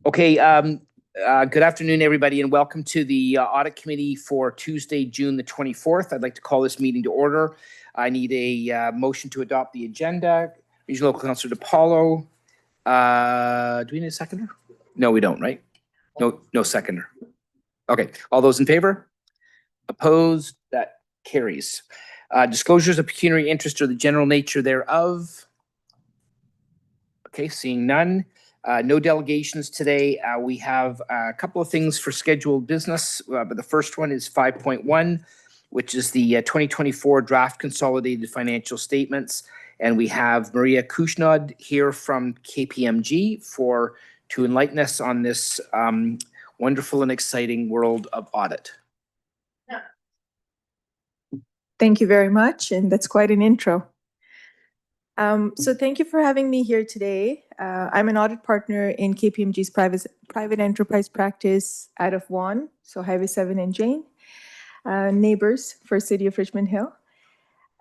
Okay, good afternoon, everybody, and welcome to the Audit Committee for Tuesday, June the 24th. I'd like to call this meeting to order. I need a motion to adopt the agenda. Regional Councillor DePaulo. Do we need a seconder? No, we don't, right? No seconder. Okay, all those in favor? Opposed? That carries. Disclosures of pecuniary interest or the general nature thereof. Okay, seeing none. No delegations today. We have a couple of things for scheduled business, but the first one is 5.1, which is the 2024 draft consolidated financial statements. And we have Maria Kushnod here from KPMG to enlighten us on this wonderful and exciting world of audit. Thank you very much, and that's quite an intro. So thank you for having me here today. I'm an audit partner in KPMG's private enterprise practice out of Vaughan, so Highway 7 and Jane, neighbors for City of Richmond Hill.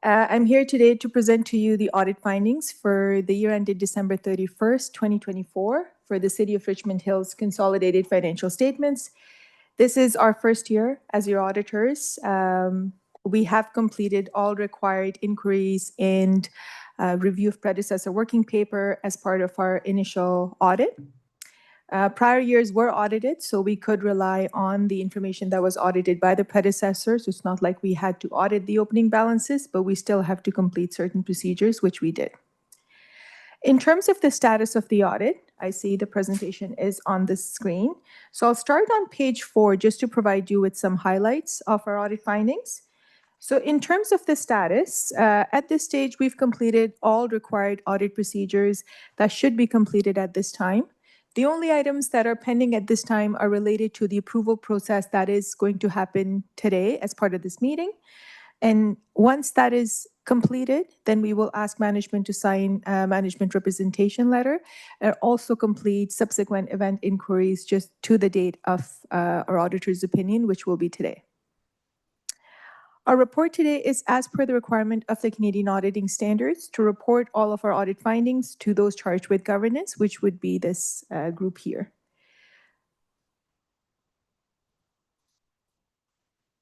I'm here today to present to you the audit findings for the year ended December 31st, 2024 for the City of Richmond Hill's consolidated financial statements. This is our first year as your auditors. We have completed all required inquiries and review of predecessor working paper as part of our initial audit. Prior years were audited, so we could rely on the information that was audited by the predecessors. It's not like we had to audit the opening balances, but we still have to complete certain procedures, which we did. In terms of the status of the audit, I see the presentation is on the screen. So I'll start on page 4 just to provide you with some highlights of our audit findings. So in terms of the status, at this stage, we've completed all required audit procedures that should be completed at this time. The only items that are pending at this time are related to the approval process that is going to happen today as part of this meeting. And once that is completed, then we will ask management to sign a management representation letter and also complete subsequent event inquiries just to the date of our auditor's opinion, which will be today. Our report today is as per the requirement of the Canadian auditing standards to report all of our audit findings to those charged with governance, which would be this group here.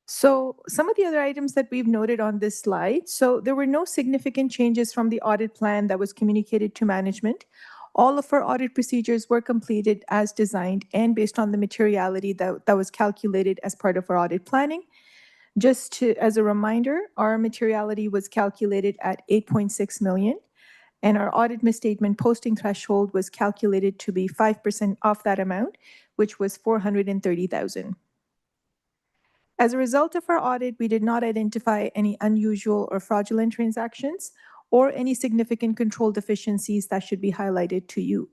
So some of the other items that we've noted on this slide, so there were no significant changes from the audit plan that was communicated to management. All of our audit procedures were completed as designed and based on the materiality that was calculated as part of our audit planning. Just as a reminder, our materiality was calculated at 8.6 million, and our audit misstatement posting threshold was calculated to be 5% off that amount, which was 430,000. As a result of our audit, we did not identify any unusual or fraudulent transactions or any significant control deficiencies that should be highlighted to you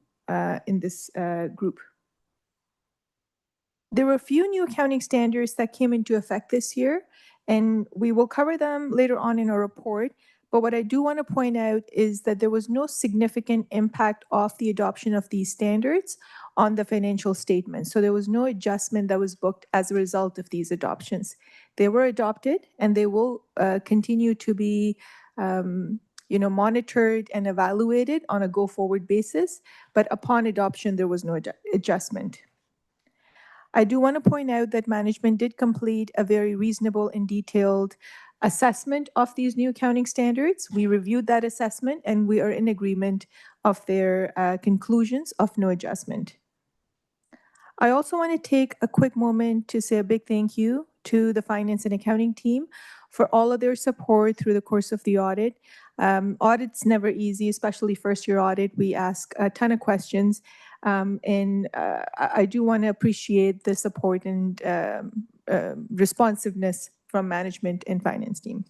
in this group. There were a few new accounting standards that came into effect this year, and we will cover them later on in our report. But what I do want to point out is that there was no significant impact of the adoption of these standards on the financial statements. So there was no adjustment that was booked as a result of these adoptions. They were adopted, and they will continue to be monitored and evaluated on a go-forward basis. But upon adoption, there was no adjustment. I do want to point out that management did complete a very reasonable and detailed assessment of these new accounting standards. We reviewed that assessment, and we are in agreement of their conclusions of no adjustment. I also want to take a quick moment to say a big thank you to the finance and accounting team for all of their support through the course of the audit. Audit's never easy, especially first-year audit. We ask a ton of questions. And I do want to appreciate the support and responsiveness from management and finance team.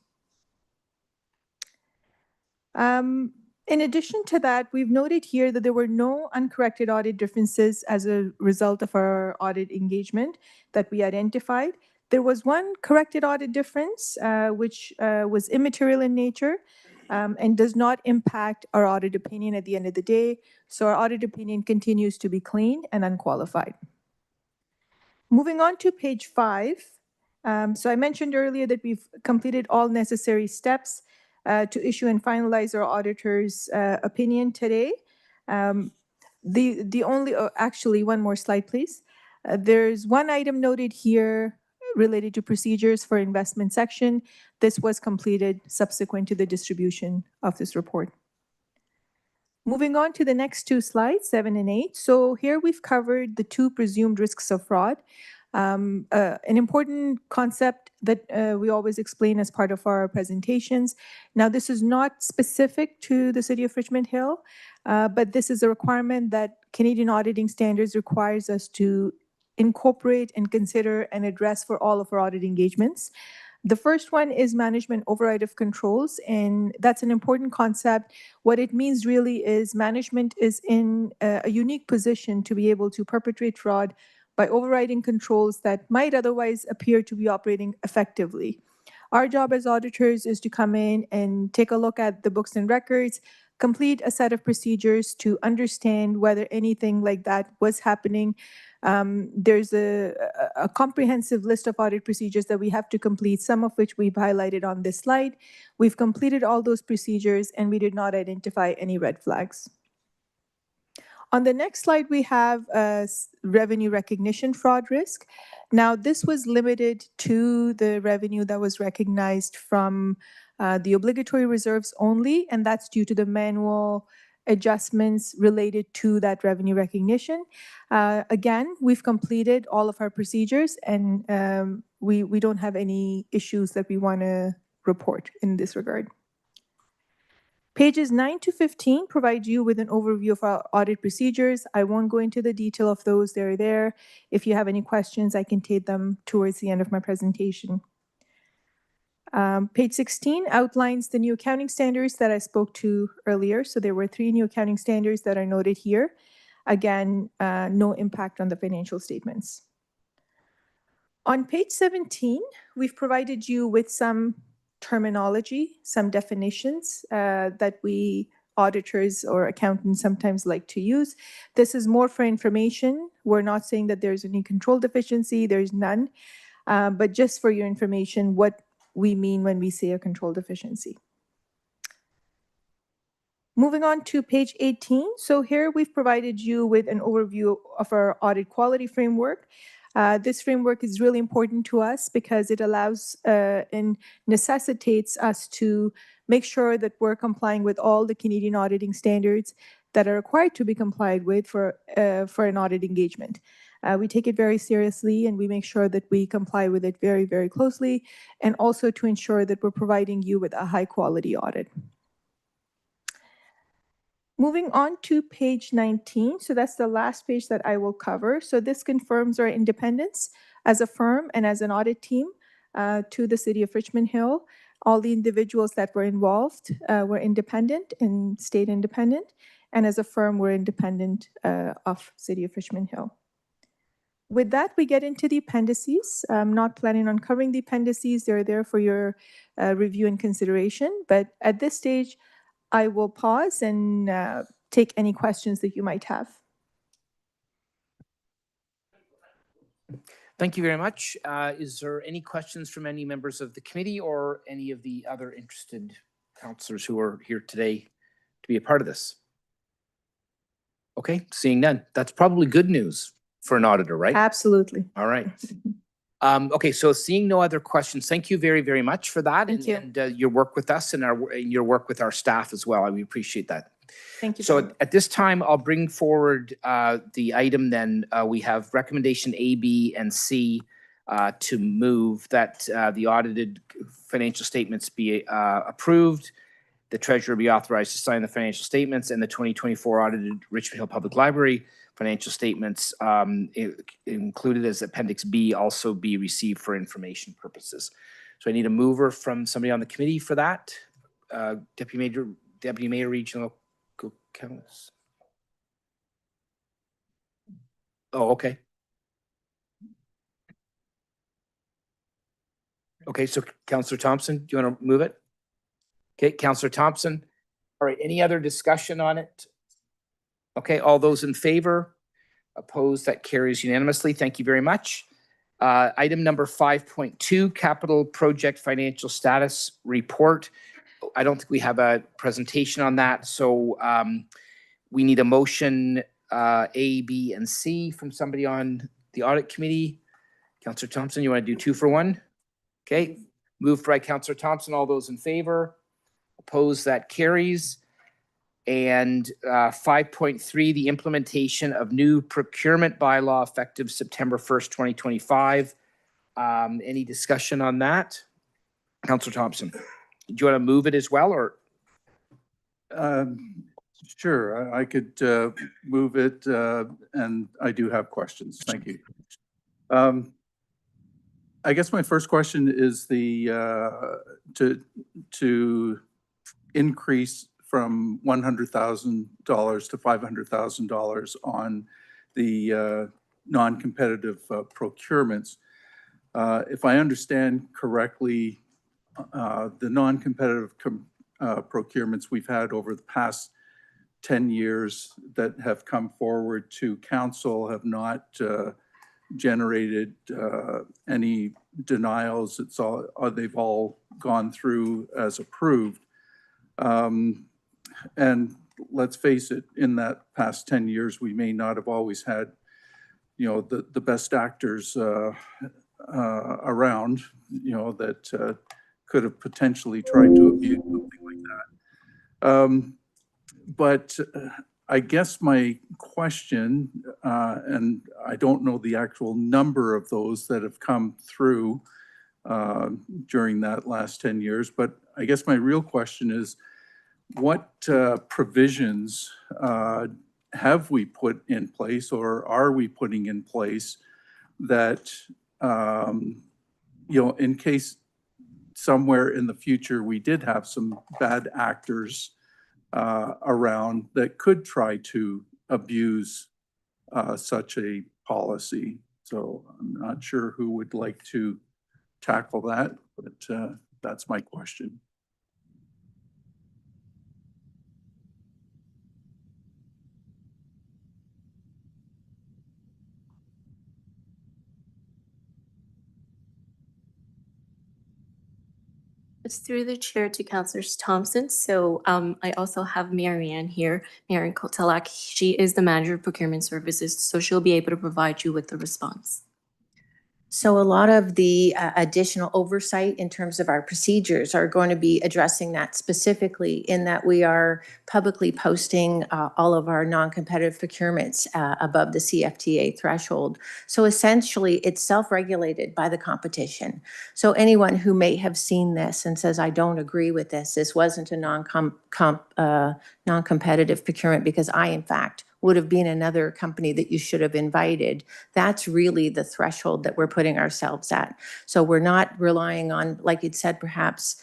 In addition to that, we've noted here that there were no uncorrected audit differences as a result of our audit engagement that we identified. There was one corrected audit difference, which was immaterial in nature, and does not impact our audit opinion at the end of the day. So our audit opinion continues to be clean and unqualified. Moving on to page 5. So I mentioned earlier that we've completed all necessary steps to issue and finalize our auditor's opinion today. The only, actually, one more slide, please. There's one item noted here related to procedures for investment section. This was completed subsequent to the distribution of this report. Moving on to the next two slides, 7 and 8. So here we've covered the two presumed risks of fraud. An important concept that we always explain as part of our presentations. Now, this is not specific to the City of Richmond Hill, but this is a requirement that Canadian auditing standards requires us to incorporate and consider and address for all of our audit engagements. The first one is management override of controls, and that's an important concept. What it means really is management is in a unique position to be able to perpetrate fraud by overriding controls that might otherwise appear to be operating effectively. Our job as auditors is to come in and take a look at the books and records, complete a set of procedures to understand whether anything like that was happening. There's a comprehensive list of audit procedures that we have to complete, some of which we've highlighted on this slide. We've completed all those procedures and we did not identify any red flags. On the next slide, we have revenue recognition fraud risk. Now, this was limited to the revenue that was recognized from the obligatory reserves only, and that's due to the manual adjustments related to that revenue recognition. Again, we've completed all of our procedures, and we don't have any issues that we want to report in this regard. Pages 9 to 15 provide you with an overview of our audit procedures. I won't go into the detail of those, they're there. If you have any questions, I can take them towards the end of my presentation. Page 16 outlines the new accounting standards that I spoke to earlier. So there were 3 new accounting standards that are noted here. Again, no impact on the financial statements. On page 17, we've provided you with some terminology, some definitions that we auditors or accountants sometimes like to use. This is more for information. We're not saying that there's any control deficiency, there's none, but just for your information, what we mean when we say a control deficiency. Moving on to page 18. So here we've provided you with an overview of our audit quality framework. This framework is really important to us because it allows and necessitates us to make sure that we're complying with all the Canadian auditing standards that are required to be complied with for an audit engagement. We take it very seriously and we make sure that we comply with it very, very closely, and also to ensure that we're providing you with a high quality audit. Moving on to page 19, so that's the last page that I will cover. So this confirms our independence as a firm and as an audit team to the City of Richmond Hill. All the individuals that were involved were independent and stayed independent, and as a firm, we're independent of City of Richmond Hill. With that, we get into the appendices. I'm not planning on covering the appendices. They're there for your review and consideration, but at this stage, I will pause and take any questions that you might have. Thank you very much. Is there any questions from any members of the committee or any of the other interested councillors who are here today to be a part of this? Okay, seeing none. That's probably good news for an auditor, right? Absolutely. All right. Okay, so seeing no other questions, thank you very, very much for that. Thank you. And your work with us and your work with our staff as well. We appreciate that. Thank you. So at this time, I'll bring forward the item then. We have recommendation A, B, and C to move that the audited financial statements be approved, the treasurer be authorized to sign the financial statements, and the 2024 audited Richmond Hill Public Library financial statements included as Appendix B also be received for information purposes. So I need a mover from somebody on the committee for that. Deputy Mayor, Regional Council. Oh, okay. Okay, so Councillor Thompson, do you want to move it? Okay, Councillor Thompson. All right, any other discussion on it? Okay, all those in favor? Opposed? That carries unanimously. Thank you very much. Item number 5.2, Capital Project Financial Status Report. I don't think we have a presentation on that, so we need a motion A, B, and C from somebody on the audit committee. Councillor Thompson, you want to do 2 for 1? Okay, moved by Councillor Thompson. All those in favor? Opposed? That carries. And 5.3, the implementation of new procurement bylaw effective September 1st, 2025. Any discussion on that? Councillor Thompson, do you want to move it as well, or? Sure, I could move it, and I do have questions. Thank you. I guess my first question is the to increase from $100,000 to $500,000 on the non-competitive procurements. If I understand correctly, the non-competitive procurements we've had over the past 10 years that have come forward to council have not generated any denials. It's all, they've all gone through as approved. And let's face it, in that past 10 years, we may not have always had, you know, the best actors around, you know, that could have potentially tried to abuse something like that. But I guess my question, and I don't know the actual number of those that have come through during that last 10 years, but I guess my real question is, what provisions have we put in place, or are we putting in place that, you know, in case somewhere in the future we did have some bad actors around that could try to abuse such a policy? So I'm not sure who would like to tackle that, but that's my question. It's through the chair to Councillor Thompson. So I also have Marianne here, Marianne Kotelak. She is the manager of procurement services, so she'll be able to provide you with the response. So a lot of the additional oversight in terms of our procedures are going to be addressing that specifically, in that we are publicly posting all of our non-competitive procurements above the CFTA threshold. So essentially, it's self-regulated by the competition. So anyone who may have seen this and says, I don't agree with this wasn't a non-competitive procurement because I, in fact, would have been another company that you should have invited. That's really the threshold that we're putting ourselves at. So we're not relying on, like you'd said, perhaps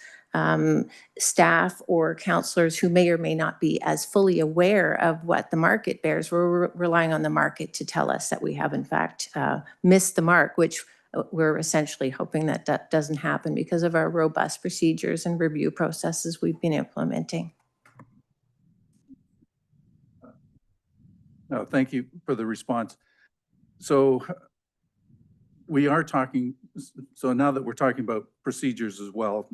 staff or councillors who may or may not be as fully aware of what the market bears. We're relying on the market to tell us that we have, in fact, missed the mark, which we're essentially hoping that that doesn't happen because of our robust procedures and review processes we've been implementing. No, thank you for the response. So we are talking, so now that we're talking about procedures as well,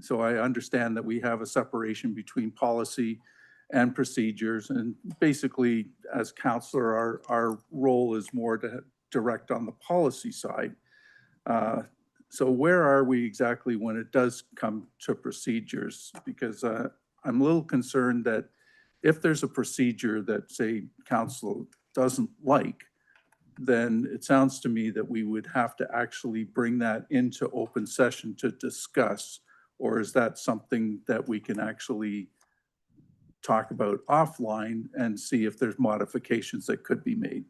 so I understand that we have a separation between policy and procedures, and basically as councillor, our role is more to direct on the policy side. So where are we exactly when it does come to procedures? Because I'm a little concerned that if there's a procedure that, say, council doesn't like, then it sounds to me that we would have to actually bring that into open session to discuss, or is that something that we can actually talk about offline and see if there's modifications that could be made?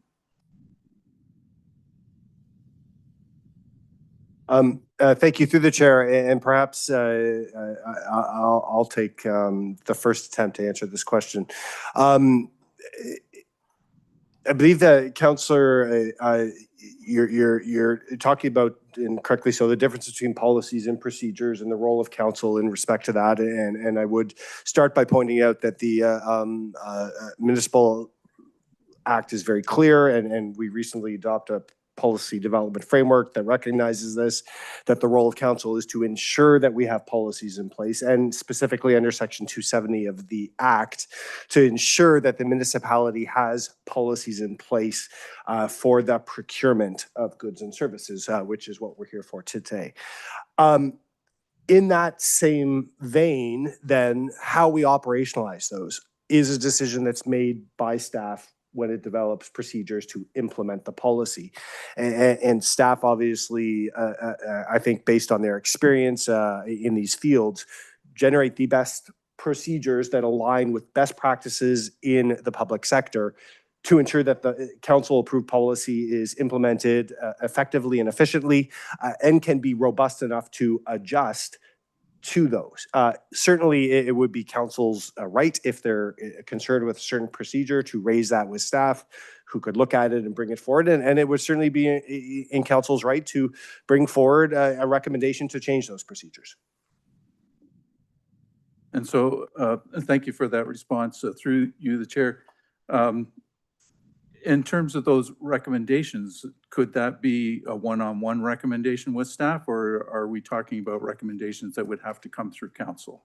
Thank you, through the chair, and perhaps I'll take the first attempt to answer this question. I believe that, Councillor, you're talking about, and correctly so, the difference between policies and procedures and the role of council in respect to that. And I would start by pointing out that the Municipal Act is very clear, and we recently adopted policy development framework that recognizes this, that the role of council is to ensure that we have policies in place, and specifically under Section 270 of the Act, to ensure that the municipality has policies in place for the procurement of goods and services, which is what we're here for today. In that same vein, then, how we operationalize those is a decision that's made by staff when it develops procedures to implement the policy. And staff, obviously, I think based on their experience in these fields, generate the best procedures that align with best practices in the public sector to ensure that the council-approved policy is implemented effectively and efficiently and can be robust enough to adjust to those. Certainly, it would be council's right, if they're concerned with a certain procedure, to raise that with staff who could look at it and bring it forward. And it would certainly be in council's right to bring forward a recommendation to change those procedures. And so, thank you for that response through you, the chair. In terms of those recommendations, could that be a one-on-one recommendation with staff, or are we talking about recommendations that would have to come through council?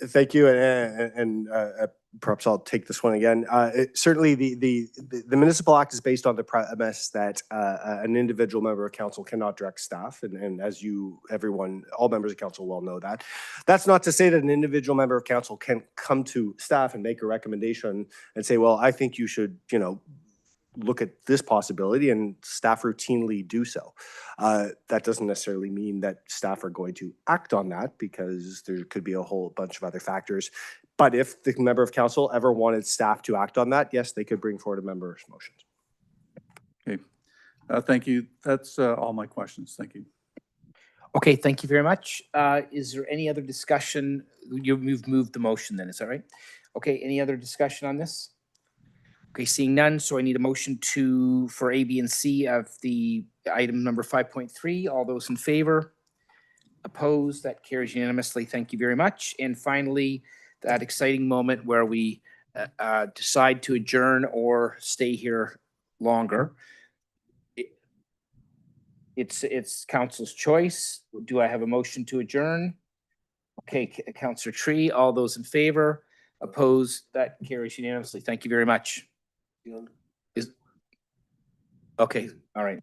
Thank you, and perhaps I'll take this one again. Certainly, the Municipal Act is based on the premise that an individual member of council cannot direct staff, and as all members of council well know that. That's not to say that an individual member of council can come to staff and make a recommendation and say, well, I think you should, look at this possibility, and staff routinely do so. That doesn't necessarily mean that staff are going to act on that, because there could be a whole bunch of other factors. But if the member of council ever wanted staff to act on that, yes, they could bring forward a member's motion. Okay, thank you. That's all my questions. Thank you. Okay, thank you very much. Is there any other discussion? You've moved the motion then, is that right? Okay, any other discussion on this? Okay, seeing none, so I need a motion for A, B, and C of the item number 5.3. All those in favor? Opposed? That carries unanimously. Thank you very much. And finally, that exciting moment where we decide to adjourn or stay here longer. It's council's choice. Do I have a motion to adjourn? Okay, Councillor Tree, all those in favor? Opposed? That carries unanimously. Thank you very much. Okay, all right.